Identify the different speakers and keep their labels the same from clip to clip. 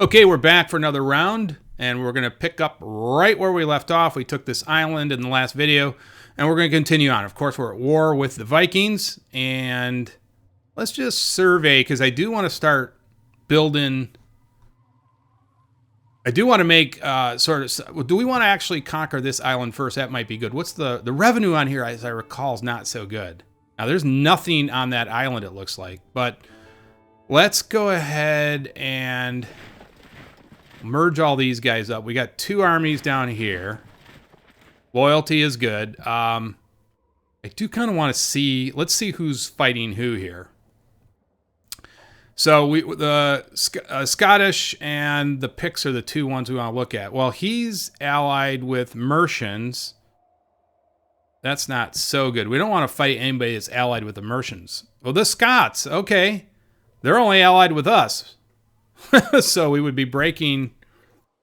Speaker 1: Okay, we're back for another round, and we're going to pick up right where we left off. We took this island in the last video, and we're going to continue on. Of course, we're at war with the Vikings, and let's just survey, because I do want to start building... I do want to make do we want to actually conquer this island first? That might be good. What's the revenue on here, as I recall, is not so good. Now, there's nothing on that island, it looks like, but let's go ahead and merge all these guys up. We got 2 armies down here. Loyalty is good. I do kind of want to see... Let's see who's fighting who here. So the Scottish and the Picts are the 2 ones we want to look at. Well, he's allied with Mercians. That's not so good. We don't want to fight anybody that's allied with the Mercians. Well, the Scots, okay. They're only allied with us. So we would be breaking...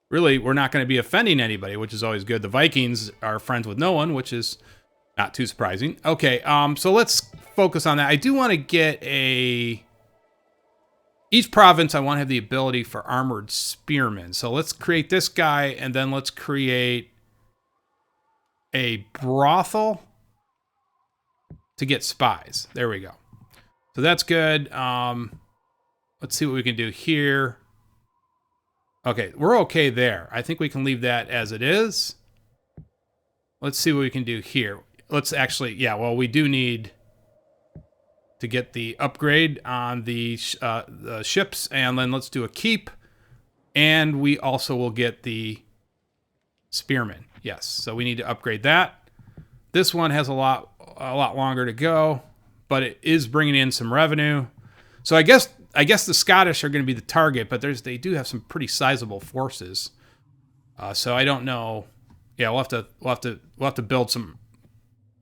Speaker 1: Really, we're not going to be offending anybody, which is always good. The Vikings are friends with no one, which is not too surprising. Okay, so let's focus on that. I do want to get a... Each province, I want to have the ability for armored spearmen. So let's create this guy, and then let's create a brothel to get spies. There we go. So that's good. Let's see what we can do here. Okay, we're okay there. I think we can leave that as it is. Let's see what we can do here. Let's actually, yeah, well, we do need to get the upgrade on the ships, and then let's do a keep. And we also will get the spearmen. Yes, so we need to upgrade that. This one has a lot longer to go, but it is bringing in some revenue. So I guess the Scottish are going to be the target, but they do have some pretty sizable forces. So I don't know. Yeah, we'll have to build some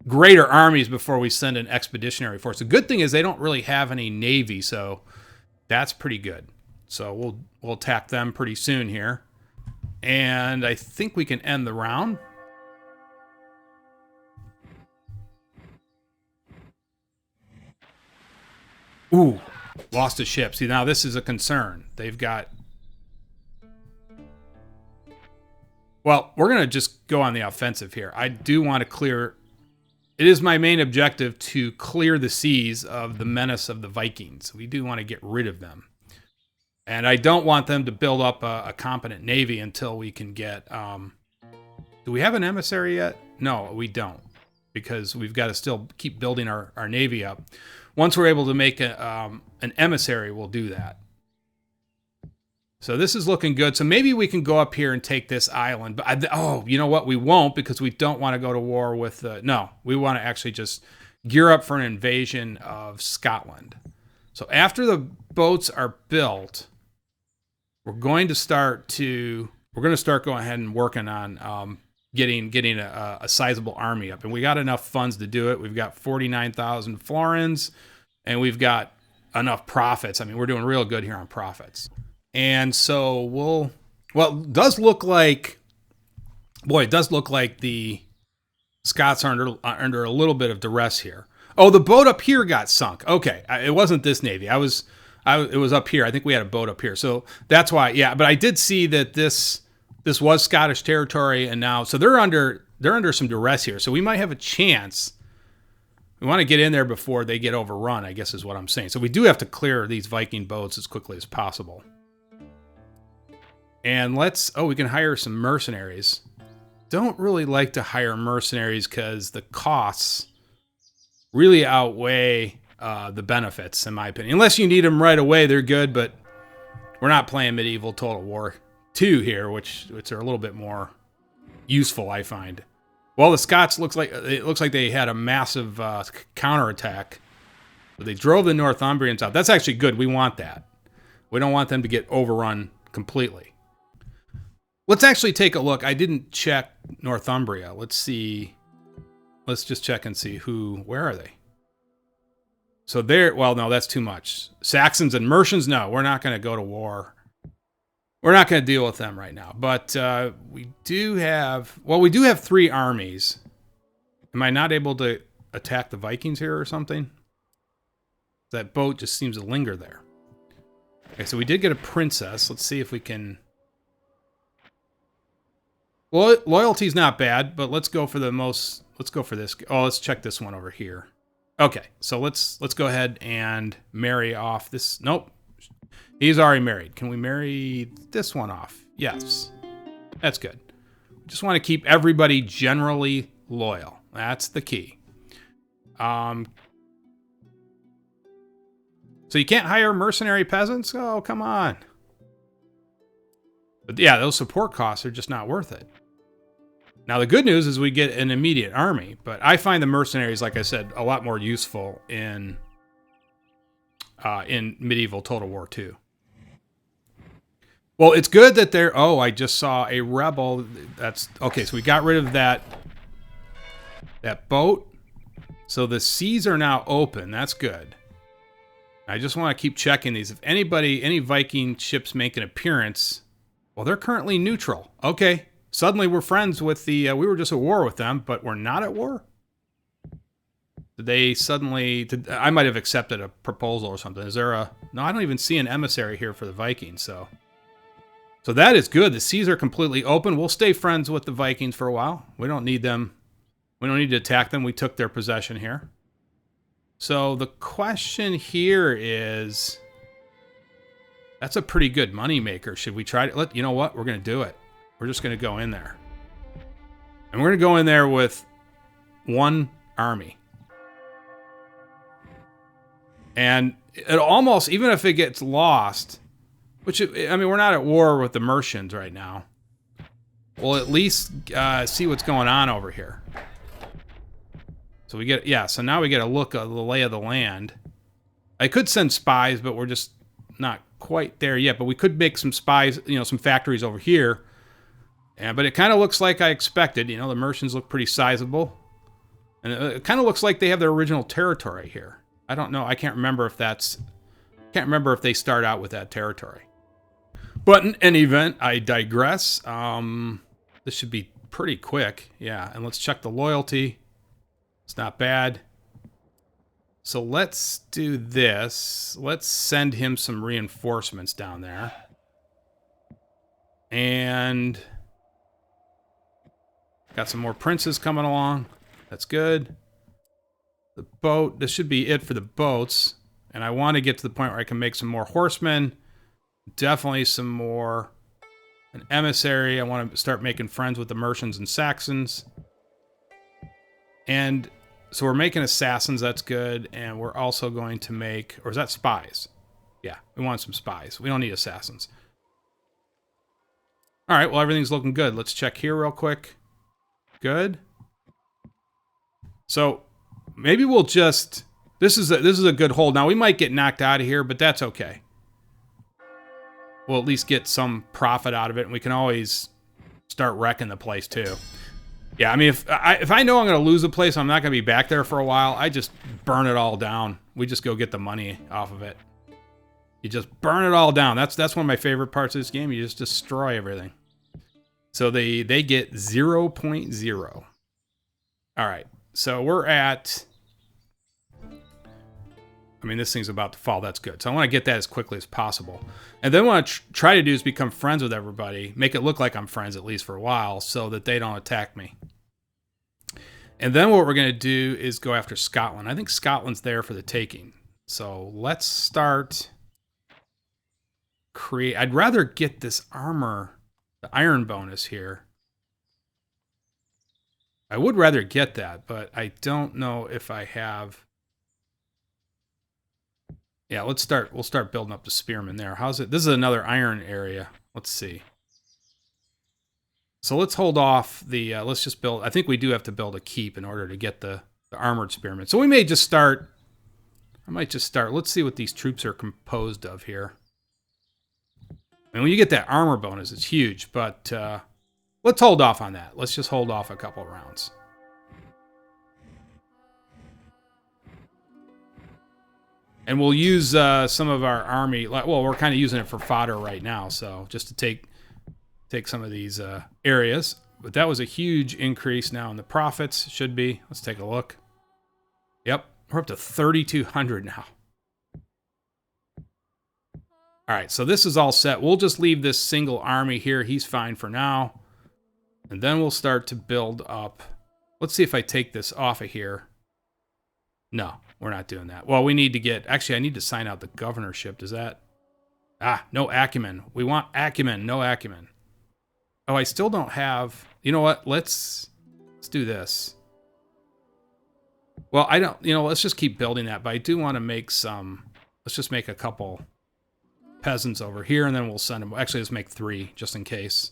Speaker 1: greater armies before we send an expeditionary force. The good thing is they don't really have any navy, so that's pretty good. So we'll attack them pretty soon here, and I think we can end the round. Ooh. Lost a ship. See, now this is a concern. They've got... Well, we're going to just go on the offensive here. I do want to clear... It is my main objective to clear the seas of the menace of the Vikings. We do want to get rid of them. And I don't want them to build up a competent navy until we can get... Do we have an emissary yet? No, we don't. Because we've got to still keep building our navy up. Once we're able to make an emissary, we'll do that. So this is looking good. So maybe we can go up here and take this island. But oh, you know what? We won't, because we don't want to go to war with the... No, we want to actually just gear up for an invasion of Scotland. So after the boats are built, we're going to start going ahead and working on getting a sizable army up. And we got enough funds to do it. We've got 49,000 florins, and we've got enough profits. I mean, we're doing real good here on profits. And so well, it does look like the Scots are under a little bit of duress here. Oh, the boat up here got sunk. Okay, it wasn't this navy. It was up here. I think we had a boat up here. So that's why, yeah, but I did see that this was Scottish territory, and now, so they're under some duress here. So we might have a chance. We want to get in there before they get overrun, I guess is what I'm saying. So we do have to clear these Viking boats as quickly as possible. And we can hire some mercenaries. Don't really like to hire mercenaries because the costs really outweigh the benefits, in my opinion. Unless you need them right away, they're good, but we're not playing Medieval Total War 2 here, which are a little bit more useful, I find. Well, the Scots looks like they had a massive counterattack. But they drove the Northumbrians out. That's actually good. We want that. We don't want them to get overrun completely. Let's actually take a look. I didn't check Northumbria. Let's see. Let's just check and see where are they? So well, no, that's too much. Saxons and Mercians, no, we're not going to go to war. We're not going to deal with them right now. But we do have 3 armies. Am I not able to attack the Vikings here or something? That boat just seems to linger there. Okay, so we did get a princess. Let's see if we can... Well, loyalty's not bad, but let's go for the most... Let's go for this. Oh, let's check this one over here. Okay, so let's go ahead and marry off this... Nope. He's already married. Can we marry this one off? Yes. That's good. Just want to keep everybody generally loyal. That's the key. So you can't hire mercenary peasants? Oh, come on. But yeah, those support costs are just not worth it. Now, the good news is we get an immediate army, but I find the mercenaries, like I said, a lot more useful in medieval Total War 2. Well, it's good that they're... Oh, I just saw a rebel. That's... Okay, so we got rid of that boat. So the seas are now open. That's good. I just want to keep checking these. If any Viking ships make an appearance... Well, they're currently neutral. Okay. Suddenly we're friends with the... we were just at war with them, but we're not at war? Did they suddenly... I might have accepted a proposal or something. Is there a... No, I don't even see an emissary here for the Vikings, so... So that is good. The seas are completely open. We'll stay friends with the Vikings for a while. We don't need them. We don't need to attack them. We took their possession here. So the question here is... That's a pretty good money maker. Should we try to... You know what? We're going to do it. We're just going to go in there. And we're going to go in there with one army. And it almost... Even if it gets lost... Which, I mean, we're not at war with the Mercians right now. We'll at least see what's going on over here. So we get, yeah, so now we get a look at the lay of the land. I could send spies, but we're just not quite there yet. But we could make some spies, you know, some factories over here. But it kind of looks like I expected. You know, the Mercians look pretty sizable. And it kind of looks like they have their original territory here. I don't know. I can't remember if that's... Can't remember if they start out with that territory. But in any event, I digress. This should be pretty quick. Yeah, and let's check the loyalty. It's not bad. So let's do this. Let's send him some reinforcements down there. And got some more princes coming along. That's good. The boat, this should be it for the boats. And I want to get to the point where I can make some more horsemen. Definitely some more... An emissary. I want to start making friends with the Mercians and Saxons. And so we're making assassins. That's good. And we're also going to make... Or is that spies? Yeah, we want some spies. We don't need assassins. All right, well, everything's looking good. Let's check here real quick. Good. So maybe we'll just... This is a good hold. Now, we might get knocked out of here, but that's okay. We'll at least get some profit out of it, and we can always start wrecking the place, too. Yeah, I mean, if I know I'm going to lose the place, I'm not going to be back there for a while, I just burn it all down. We just go get the money off of it. You just burn it all down. That's one of my favorite parts of this game. You just destroy everything. So they get 0.0. All right, so we're at... I mean, this thing's about to fall. That's good. So I want to get that as quickly as possible. And then what I try to do is become friends with everybody. Make it look like I'm friends, at least for a while, so that they don't attack me. And then what we're going to do is go after Scotland. I think Scotland's there for the taking. So let's start... I'd rather get this armor, the iron bonus here. I would rather get that, but I don't know if I have... Yeah, we'll start building up the spearmen there. How's it? This is another iron area. Let's see. So let's hold off the, let's just build, I think we do have to build a keep in order to get the armored spearmen. So we may just start, I might just start, let's see what these troops are composed of here. I mean, when you get that armor bonus, it's huge, but let's hold off on that. Let's just hold off a couple of rounds. And we'll use some of our army. Well, we're kind of using it for fodder right now, so just to take some of these areas. But that was a huge increase now in the profits. Should be. Let's take a look. Yep, we're up to 3,200 now. All right, so this is all set. We'll just leave this single army here. He's fine for now. And then we'll start to build up. Let's see if I take this off of here. No, we're not doing that. Well, we need to get... Actually, I need to sign out the governorship. Does that... Ah, no acumen. We want acumen, no acumen. Oh, I still don't have... You know what? Let's do this. Well, I don't... You know, let's just keep building that. But I do want to make some... Let's just make a couple peasants over here, and then we'll send them... Actually, let's make 3, just in case.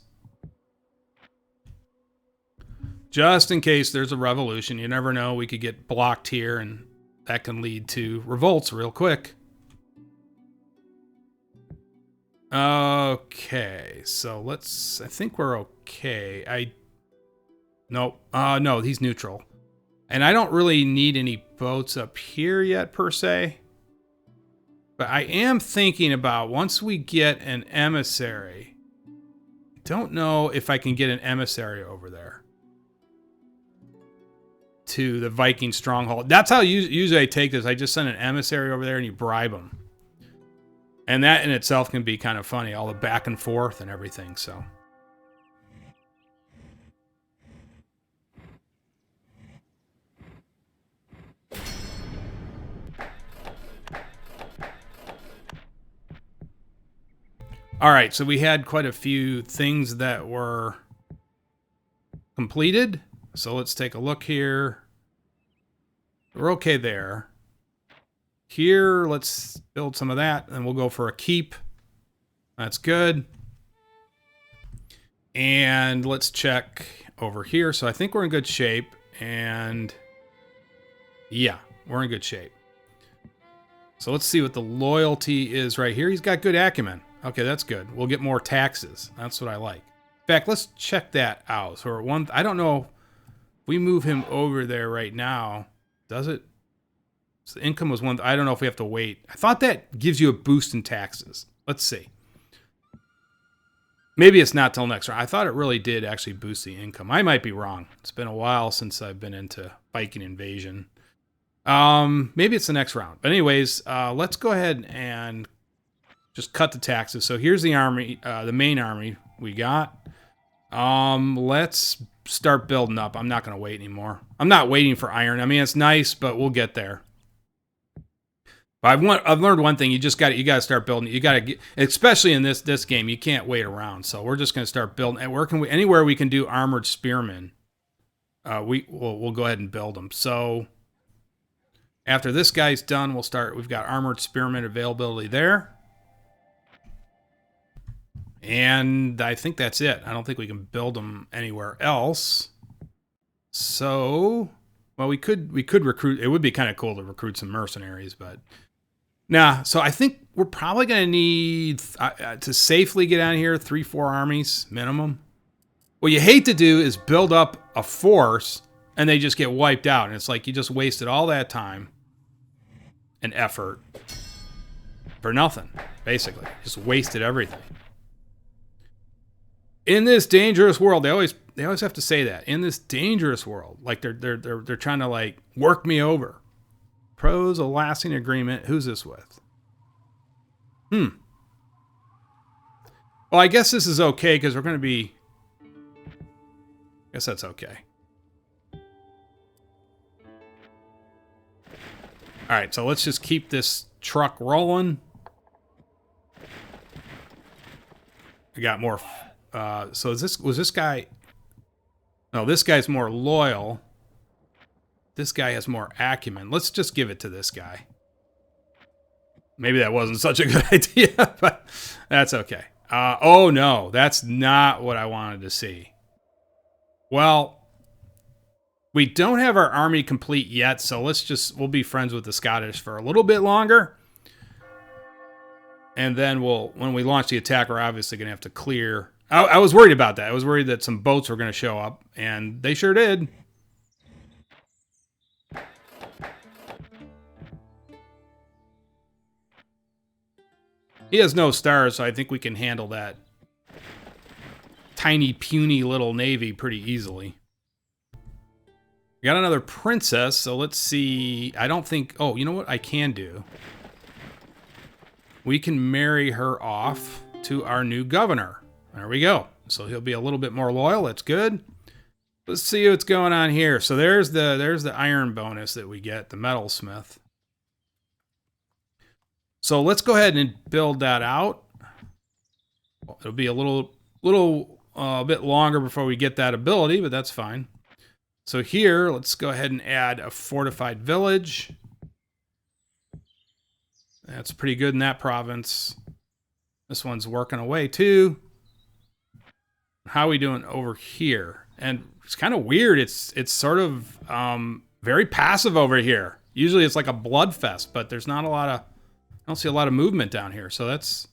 Speaker 1: Just in case there's a revolution. You never know. We could get blocked here, and that can lead to revolts real quick. Okay, so let's... I think we're okay. Nope. No, he's neutral. And I don't really need any boats up here yet, per se. But I am thinking about, once we get an emissary... I don't know if I can get an emissary over there. To the Viking stronghold. That's how usually I take this. I just send an emissary over there and you bribe them. And that in itself can be kind of funny, all the back and forth and everything, so. All right, so we had quite a few things that were completed. So let's take a look here. We're okay there. Here, let's build some of that, and we'll go for a keep. That's good. And let's check over here. So I think we're in good shape. And yeah, we're in good shape. So let's see what the loyalty is right here. He's got good acumen. Okay, that's good. We'll get more taxes. That's what I like. In fact, let's check that out. So I don't know. We move him over there right now. Does it? So the income was 1. I don't know if we have to wait. I thought that gives you a boost in taxes. Let's see. Maybe it's not till next round. I thought it really did actually boost the income. I might be wrong. It's been a while since I've been into Viking invasion. Maybe it's the next round. But anyways, let's go ahead and just cut the taxes. So here's the army, the main army we got. Let's start building up. I'm not going to wait anymore. I'm not waiting for iron. I mean, it's nice, but we'll get there. But I've learned one thing. You got to start building. You got to get, especially in this game, you can't wait around. So we're just going to start building. And anywhere we can do armored spearmen, we'll go ahead and build them. So after this guy's done, we'll start. We've got armored spearmen availability there. And I think that's it. I don't think we can build them anywhere else. So, well, we could recruit. It would be kind of cool to recruit some mercenaries, but nah. So I think we're probably going to need to safely get out of here 3-4 armies minimum. What you hate to do is build up a force and they just get wiped out, and it's like you just wasted all that time and effort for nothing. Basically, just wasted everything. In this dangerous world, they always have to say that. In this dangerous world, like they're trying to like work me over. Pros a lasting agreement. Who's this with? Well, I guess this is okay because we're going to be. I guess that's okay. All right, so let's just keep this truck rolling. I got more. So was this guy? No, this guy's more loyal. This guy has more acumen. Let's just give it to this guy. Maybe that wasn't such a good idea, but that's okay. Oh no, that's not what I wanted to see. Well, we don't have our army complete yet, so we'll be friends with the Scottish for a little bit longer. And then when we launch the attack, we're obviously going to have to clear. I was worried about that. I was worried that some boats were going to show up, and they sure did. He has no stars, so I think we can handle that tiny, puny little navy pretty easily. We got another princess, so let's see. I don't think... Oh, you know what I can do? we can marry her off to our new governor. There we go. So he'll be a little bit more loyal. That's good. Let's see what's going on here. So there's the iron bonus that we get, the metalsmith. So let's go ahead and build that out. It'll be a little bit longer before we get that ability, but that's fine. So here, let's go ahead and add a fortified village. That's pretty good in that province. This one's working away too. How are we doing over here? And it's kind of weird. It's sort of very passive over here. Usually it's like a bloodfest, but there's not a lot of, I don't see a lot of movement down here. So that's,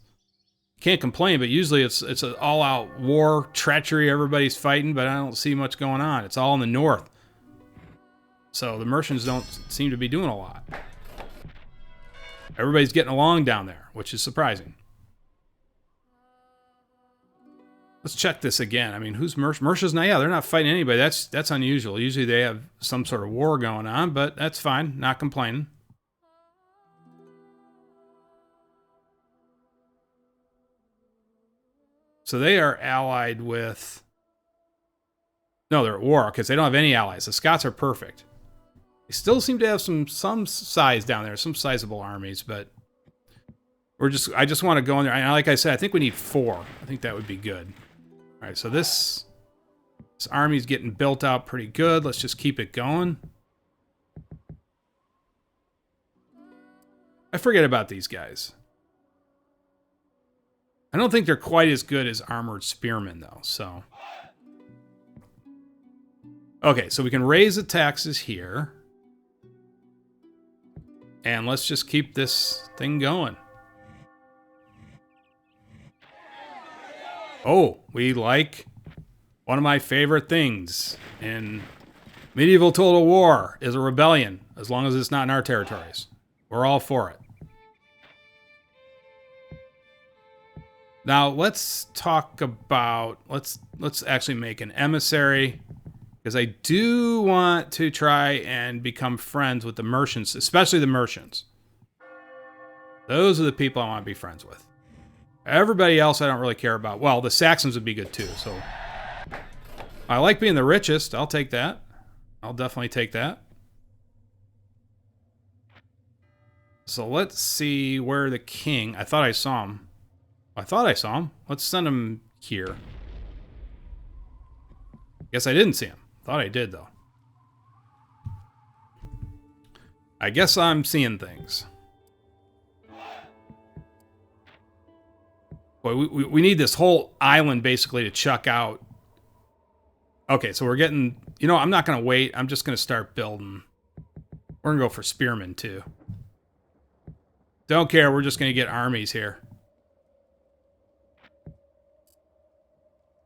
Speaker 1: can't complain, but usually it's an all-out war, treachery, everybody's fighting, but I don't see much going on. It's all in the north. So the Mercians don't seem to be doing a lot. Everybody's getting along down there, which is surprising. Let's check this again. I mean, who's Mercians now? Yeah, they're not fighting anybody. That's unusual. Usually they have some sort of war going on, but that's fine. Not complaining. So they are allied with... No, they're at war because they don't have any allies. The Scots are perfect. They still seem to have some size down there, some sizable armies, but I just want to go in there. And like I said, I think we need 4. I think that would be good. All right, so this army's getting built out pretty good. Let's just keep it going. I forget about these guys. I don't think they're quite as good as armored spearmen, though, so... Okay, so we can raise the taxes here. And let's just keep this thing going. Oh, we like one of my favorite things in medieval total war is a rebellion, as long as it's not in our territories. We're all for it. Now, let's talk about, let's actually make an emissary, because I do want to try and become friends with the merchants, especially the merchants. Those are the people I want to be friends with. Everybody else I don't really care about. Well, the Saxons would be good too, so. I like being the richest. I'll take that. I'll definitely take that. So let's see where the king, I thought I saw him. Let's send him here. Guess I didn't see him. Thought I did, though. I guess I'm seeing things. Boy, we need this whole island, basically, to chuck out. Okay, so we're getting... You know, I'm not going to wait. I'm just going to start building. We're going to go for spearmen, too. Don't care. We're just going to get armies here.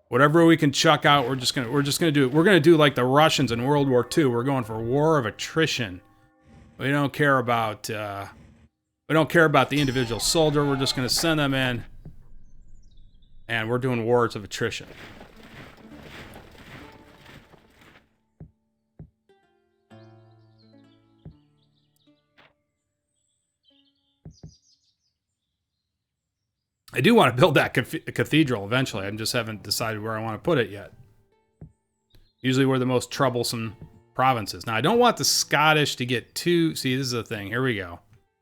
Speaker 1: Whatever we can chuck out, we're just gonna do it. We're gonna do like the Russians in World War II. We're going for war of attrition. We don't care about the individual soldier. We're just gonna send them in, and we're doing wars of attrition. I do want to build that cathedral eventually. I just haven't decided where I want to put it yet. Usually we're the most troublesome provinces. Now, I don't want the Scottish to get too... See, this is the thing. Here we go. All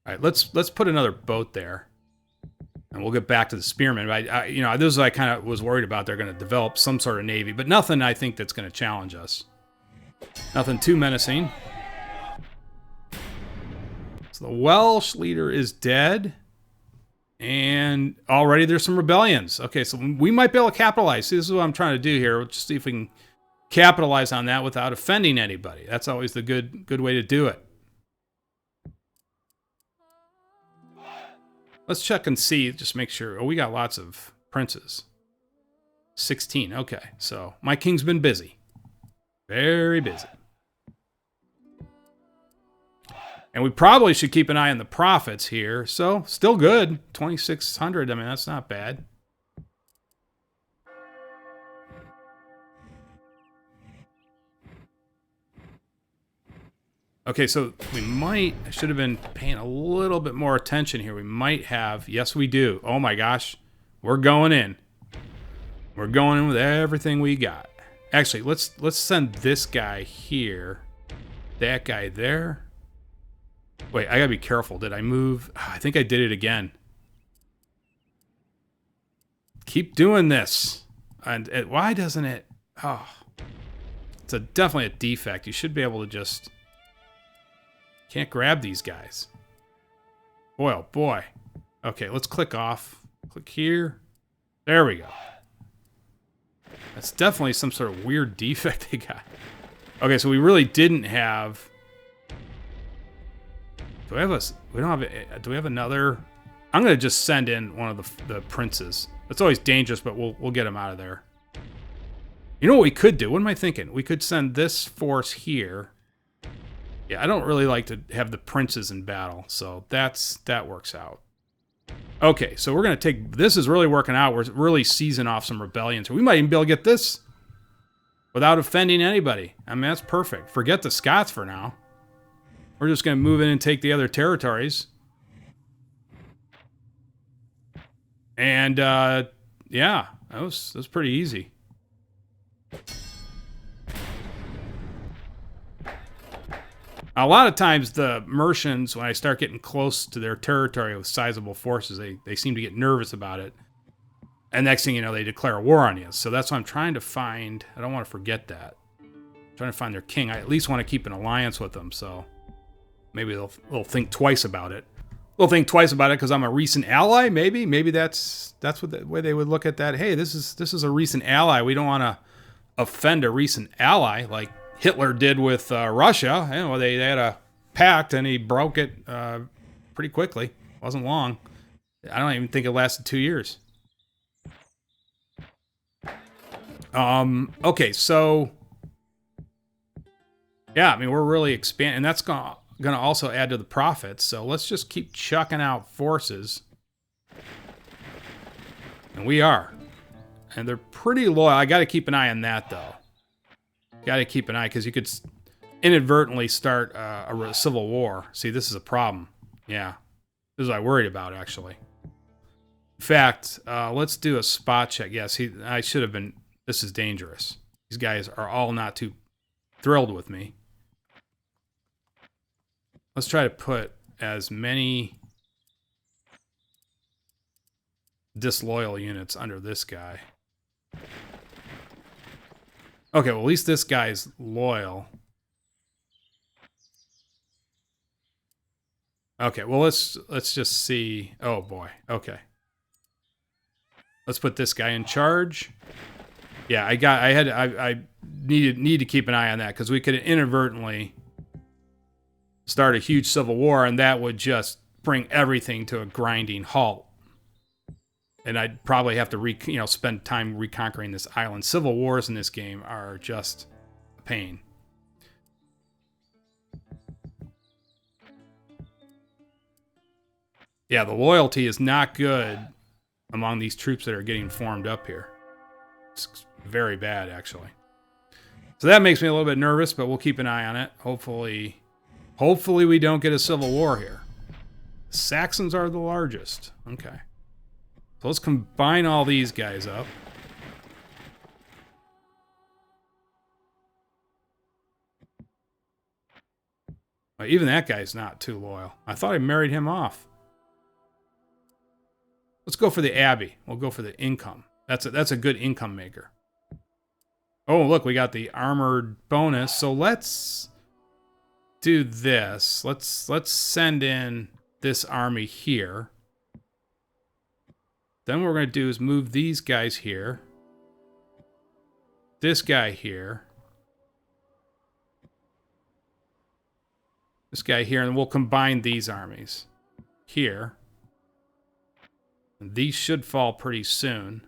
Speaker 1: right, let's put another boat there. And we'll get back to the spearmen. But you know, this is what I kind of was worried about. They're going to develop some sort of navy. But nothing, I think, that's going to challenge us. Nothing too menacing. So the Welsh leader is dead. And already there's some rebellions. Okay, so we might be able to capitalize. See, this is what I'm trying to do here. We'll just see if we can capitalize on that without offending anybody. That's always the good way to do it. Let's check and see, just make sure. Oh, we got lots of princes. 16, okay. So my king's been busy. Very busy. And we probably should keep an eye on the profits here. So, still good. 2,600. I mean, that's not bad. Okay, so we might, I should have been paying a little bit more attention here. We might have, yes we do. Oh my gosh, we're going in. We're going in with everything we got. Actually, let's send this guy here. That guy there. Wait, I gotta be careful. Did I move? I think I did it again. Keep doing this. And why doesn't it? Oh, it's definitely a defect. You should be able to just... Can't grab these guys. Boy, oh boy. Okay, let's click off. Click here. There we go. That's definitely some sort of weird defect they got. Okay, so we really didn't have... Do we have a... We don't have a... Do we have another... I'm going to just send in one of the princes. It's always dangerous, but we'll get him out of there. You know what we could do? What am I thinking? We could send this force here. Yeah, I don't really like to have the princes in battle, so that works out. Okay, so we're going to take... This is really working out. We're really seizing off some rebellions. We might even be able to get this without offending anybody. I mean, that's perfect. Forget the Scots for now. We're just going to move in and take the other territories. And, yeah, that was pretty easy. A lot of times the Mercians, when I start getting close to their territory with sizable forces, they seem to get nervous about it. And next thing you know, they declare war on you. So that's what I'm trying to find. I don't want to forget that. I'm trying to find their king. I at least want to keep an alliance with them, so maybe they'll think twice about it. They'll think twice about it because I'm a recent ally, maybe. Maybe that's what the way they would look at that. Hey, this is a recent ally. We don't want to offend a recent ally like Hitler did with Russia. You know, they had a pact and he broke it pretty quickly. Wasn't long. I don't even think it lasted 2 years. Okay, so yeah, I mean we're really expanding, and that's gonna also add to the profits. So let's just keep chucking out forces, and we are, and they're pretty loyal. I got to keep an eye on that though. Got to keep an eye because you could inadvertently start a civil war. See, this is a problem. Yeah, this is what I worried about actually. In fact, let's do a spot check. Yes, I should have been. This is dangerous. These guys are all not too thrilled with me. Let's try to put as many disloyal units under this guy. Okay, well, at least this guy's loyal. Okay, well, let's just see. Oh boy. Okay. Let's put this guy in charge. Yeah, I need to keep an eye on that because we could inadvertently start a huge civil war, and that would just bring everything to a grinding halt. And I'd probably have to spend time reconquering this island. Civil wars in this game are just a pain. Yeah, the loyalty is not good among these troops that are getting formed up here. It's very bad, actually. So that makes me a little bit nervous, but we'll keep an eye on it. Hopefully we don't get a civil war here. The Saxons are the largest. Okay. So let's combine all these guys up. Well, even that guy's not too loyal. I thought I married him off. Let's go for the Abbey. We'll go for the income. That's a good income maker. Oh, look, we got the armored bonus. So let's do this. Let's send in this army here. Then what we're going to do is move these guys here. This guy here. This guy here, and we'll combine these armies here. And these should fall pretty soon.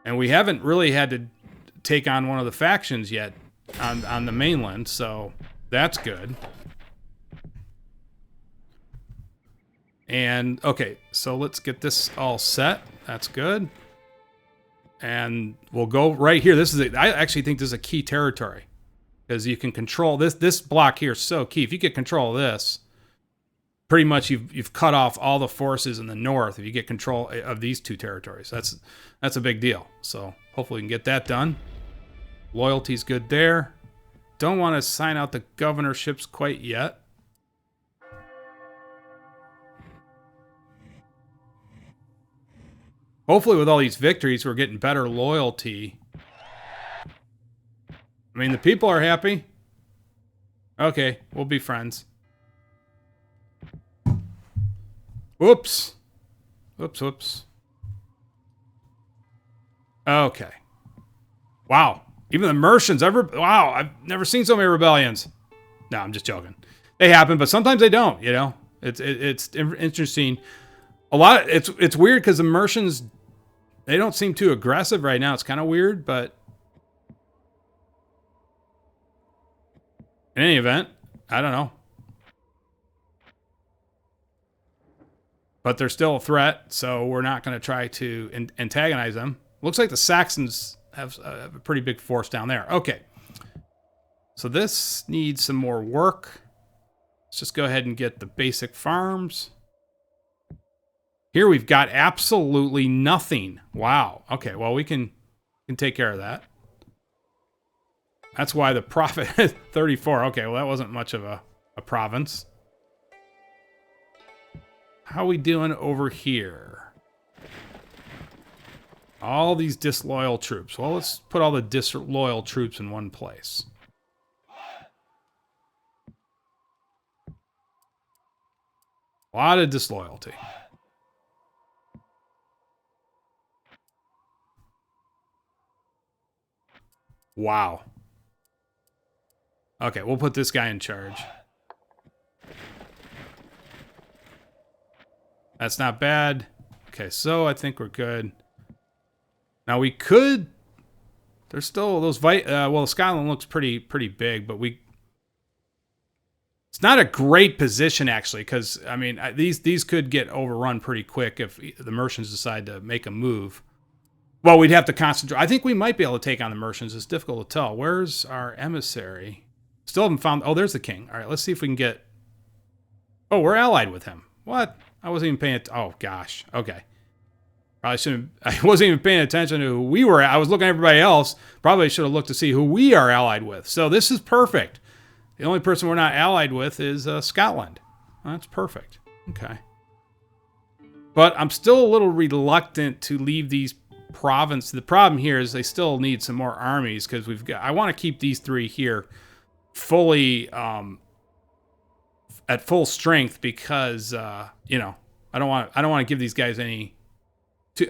Speaker 1: And we haven't really had to take on one of the factions yet on the mainland, so that's good. And, okay, so let's get this all set. That's good. And we'll go right here. I actually think this is a key territory. because you can control this. This block here is so key. If you get control of this, pretty much you've cut off all the forces in the north if you get control of these two territories. That's a big deal. So hopefully we can get that done. Loyalty's good there. Don't want to sign out the governorships quite yet. Hopefully with all these victories we're getting better loyalty. I mean, the people are happy. Okay, we'll be friends. Whoops. Whoops. Okay. Wow. Even the Mercians wow, I've never seen so many rebellions. No, I'm just joking. They happen, but sometimes they don't, you know. It's interesting. It's weird because the Mercians, they don't seem too aggressive right now. It's kind of weird, but in any event, I don't know. But they're still a threat, so we're not going to try to antagonize them. Looks like the Saxons have a pretty big force down there. Okay. So this needs some more work. Let's just go ahead and get the basic farms. Here we've got absolutely nothing. Wow. Okay, well, we can take care of that. That's why the profit 34. Okay, well, that wasn't much of a province. How are we doing over here? All these disloyal troops. Well, let's put all the disloyal troops in one place. A lot of disloyalty. Wow. Okay, we'll put this guy in charge. That's not bad. Okay, so I think we're good. Now we could... There's still those... well, Scotland looks pretty big, but we... It's not a great position, actually, because, I mean, these could get overrun pretty quick if the Mercians decide to make a move. Well, we'd have to concentrate. I think we might be able to take on the Mercians. It's difficult to tell. Where's our emissary? Still haven't found... Oh, there's the king. All right, let's see if we can get... Oh, we're allied with him. What? I wasn't even paying it. Oh, gosh. Okay. Probably shouldn't. I wasn't even paying attention to who we were. I was looking at everybody else. Probably should have looked to see who we are allied with. So this is perfect. The only person we're not allied with is Scotland. That's perfect. Okay. But I'm still a little reluctant to leave these provinces. The problem here is they still need some more armies because we've got. I want to keep these three here fully. At full strength because you know I don't want to give these guys any.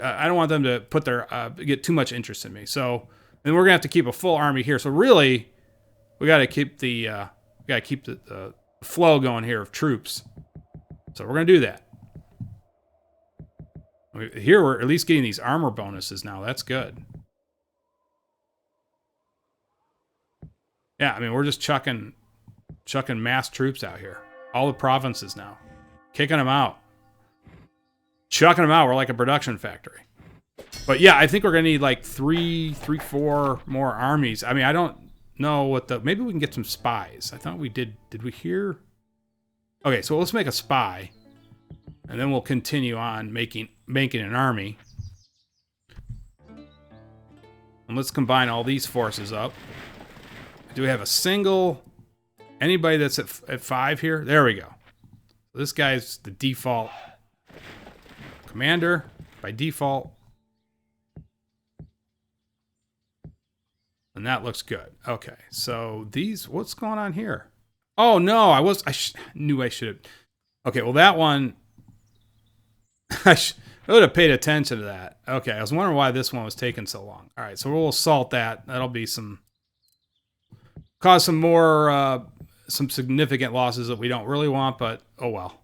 Speaker 1: I don't want them to put their get too much interest in me. So then we're gonna have to keep a full army here. So really, we got to keep the flow going here of troops. So we're gonna do that. Here we're at least getting these armor bonuses now. That's good. Yeah, I mean we're just chucking mass troops out here. All the provinces now. Kicking them out. Chucking them out. We're like a production factory. But yeah, I think we're going to need like 4 more armies. I mean, I don't know what the... Maybe we can get some spies. I thought we did... Did we hear? Okay, so let's make a spy. And then we'll continue on making an army. And let's combine all these forces up. Do we have a single... Anybody that's at 5 here? There we go. So this guy's the default commander by default. And that looks good. Okay, so these... What's going on here? Oh, no, I knew I should have... Okay, well, that one... I would have paid attention to that. Okay, I was wondering why this one was taking so long. All right, so we'll assault that. That'll be some... Cause some more... some significant losses that we don't really want, but oh well.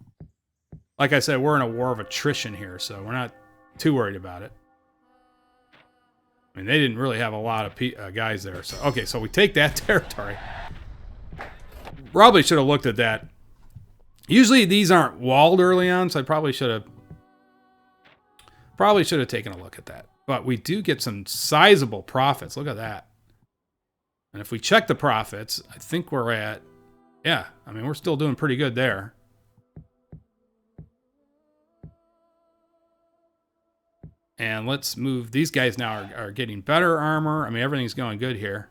Speaker 1: Like I said, we're in a war of attrition here, so we're not too worried about it. I mean, they didn't really have a lot of guys there. So okay, so we take that territory. Probably should have looked at that. Usually these aren't walled early on, so I probably should have taken a look at that. But we do get some sizable profits. Look at that. And if we check the profits, I think we're at, yeah, I mean, we're still doing pretty good there. And let's move. These guys now are getting better armor. I mean, everything's going good here.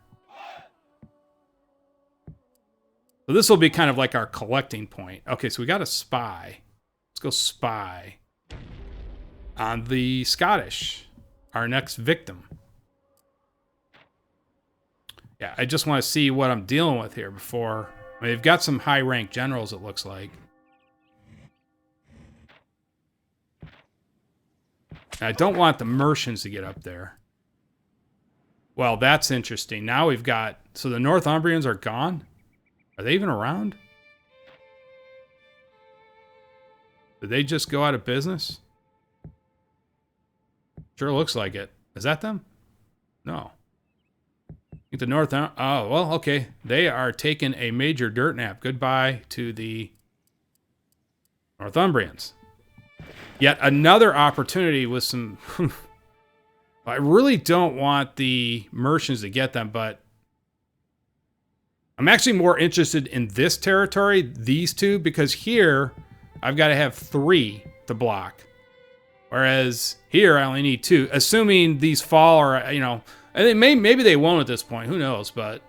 Speaker 1: So this will be kind of like our collecting point. Okay, so we got a spy. Let's go spy on the Scottish, our next victim. Yeah, I just want to see what I'm dealing with here before. I mean, they've got some high-ranked generals, it looks like. And I don't want the Mercians to get up there. Well, that's interesting. Now we've got... So the Northumbrians are gone? Are they even around? Did they just go out of business? Sure looks like it. Is that them? No. I think the North... Oh, well, okay. They are taking a major dirt nap. Goodbye to the Northumbrians. Yet another opportunity with some... I really don't want the Mercians to get them, but I'm actually more interested in this territory, these two, because here I've got to have 3 to block. Whereas here I only need 2, assuming these fall, or, you know, and they maybe they won't at this point, who knows, but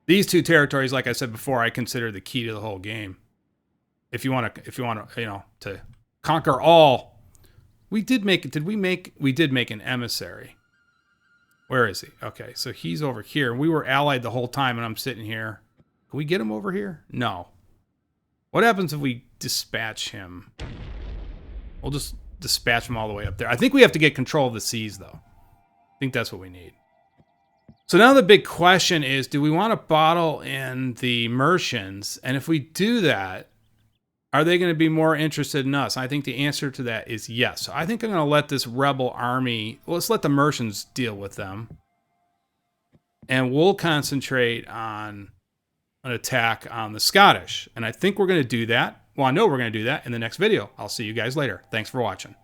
Speaker 1: these 2 territories, like I said before, I consider the key to the whole game. If you want to, you know, to conquer all. We did make it. We did make an emissary. Where is he? Okay, so he's over here. We were allied the whole time, and I'm sitting here. Can we get him over here? No. What happens if we dispatch him? We'll just dispatch him all the way up there. I think we have to get control of the seas, though. I think that's what we need. So now the big question is, do we want to bottle in the Mercians? And if we do that, are they going to be more interested in us? I think the answer to that is yes. So I think I'm going to let this rebel army, well, let's let the Mercians deal with them. And we'll concentrate on an attack on the Scottish. And I think we're going to do that. Well, I know we're going to do that in the next video. I'll see you guys later. Thanks for watching.